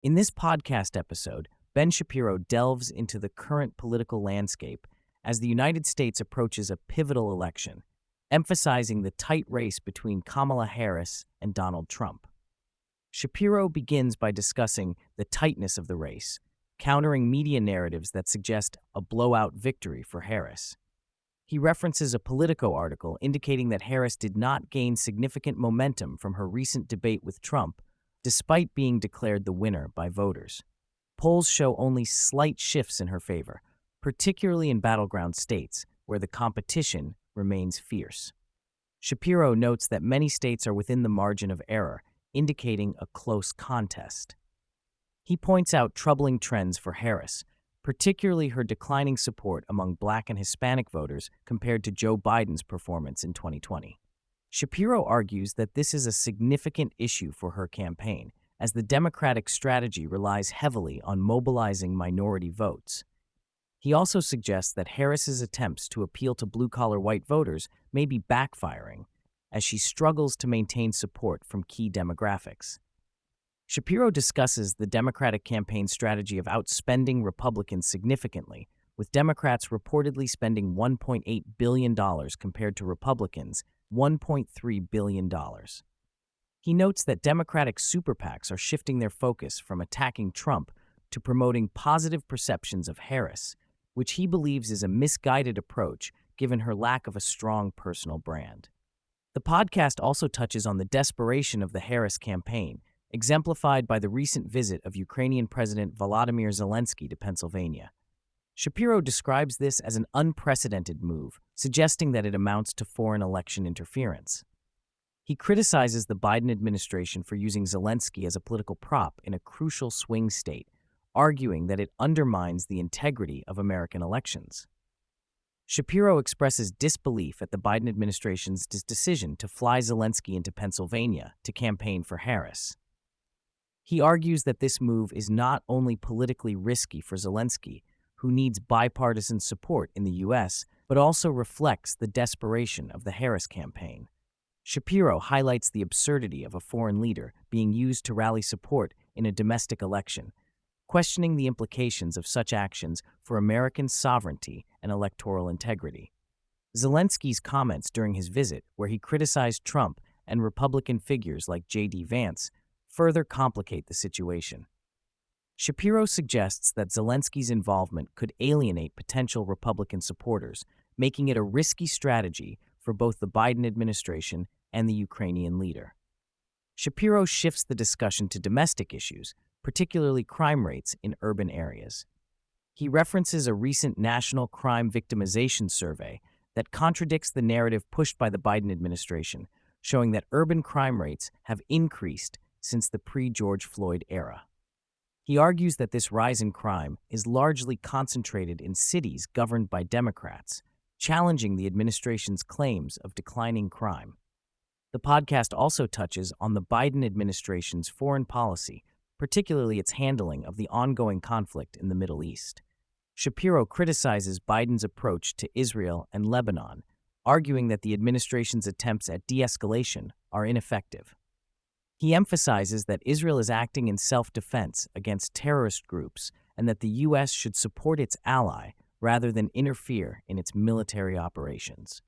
In this podcast episode, Ben Shapiro delves into the current political landscape as the United States approaches a pivotal election, emphasizing the tight race between Kamala Harris and Donald Trump. Shapiro begins by discussing the tightness of the race, countering media narratives that suggest a blowout victory for Harris. He references a Politico article indicating that Harris did not gain significant momentum from her recent debate with Trump, despite being declared the winner by voters. Polls show only slight shifts in her favor, particularly in battleground states where the competition remains fierce. Shapiro notes that many states are within the margin of error, indicating a close contest. He points out troubling trends for Harris, particularly her declining support among Black and Hispanic voters compared to Joe Biden's performance in 2020. Shapiro argues that this is a significant issue for her campaign, as the Democratic strategy relies heavily on mobilizing minority votes. He also suggests that Harris's attempts to appeal to blue-collar white voters may be backfiring, as she struggles to maintain support from key demographics. Shapiro discusses the Democratic campaign strategy of outspending Republicans significantly, with Democrats reportedly spending $1.8 billion compared to Republicans' $1.3 billion. He notes that Democratic super PACs are shifting their focus from attacking Trump to promoting positive perceptions of Harris, which he believes is a misguided approach given her lack of a strong personal brand. The podcast also touches on the desperation of the Harris campaign, exemplified by the recent visit of Ukrainian President Volodymyr Zelensky to Pennsylvania. Shapiro describes this as an unprecedented move, suggesting that it amounts to foreign election interference. He criticizes the Biden administration for using Zelensky as a political prop in a crucial swing state, arguing that it undermines the integrity of American elections. Shapiro expresses disbelief at the Biden administration's decision to fly Zelensky into Pennsylvania to campaign for Harris. He argues that this move is not only politically risky for Zelensky, who needs bipartisan support in the U.S., but also reflects the desperation of the Harris campaign. Shapiro highlights the absurdity of a foreign leader being used to rally support in a domestic election, questioning the implications of such actions for American sovereignty and electoral integrity. Zelensky's comments during his visit, where he criticized Trump and Republican figures like J.D. Vance, further complicate the situation. Shapiro suggests that Zelensky's involvement could alienate potential Republican supporters, making it a risky strategy for both the Biden administration and the Ukrainian leader. Shapiro shifts the discussion to domestic issues, particularly crime rates in urban areas. He references a recent national crime victimization survey that contradicts the narrative pushed by the Biden administration, showing that urban crime rates have increased since the pre-George Floyd era. He argues that this rise in crime is largely concentrated in cities governed by Democrats, challenging the administration's claims of declining crime. The podcast also touches on the Biden administration's foreign policy, particularly its handling of the ongoing conflict in the Middle East. Shapiro criticizes Biden's approach to Israel and Lebanon, arguing that the administration's attempts at de-escalation are ineffective. He emphasizes that Israel is acting in self-defense against terrorist groups and that the U.S. should support its ally rather than interfere in its military operations.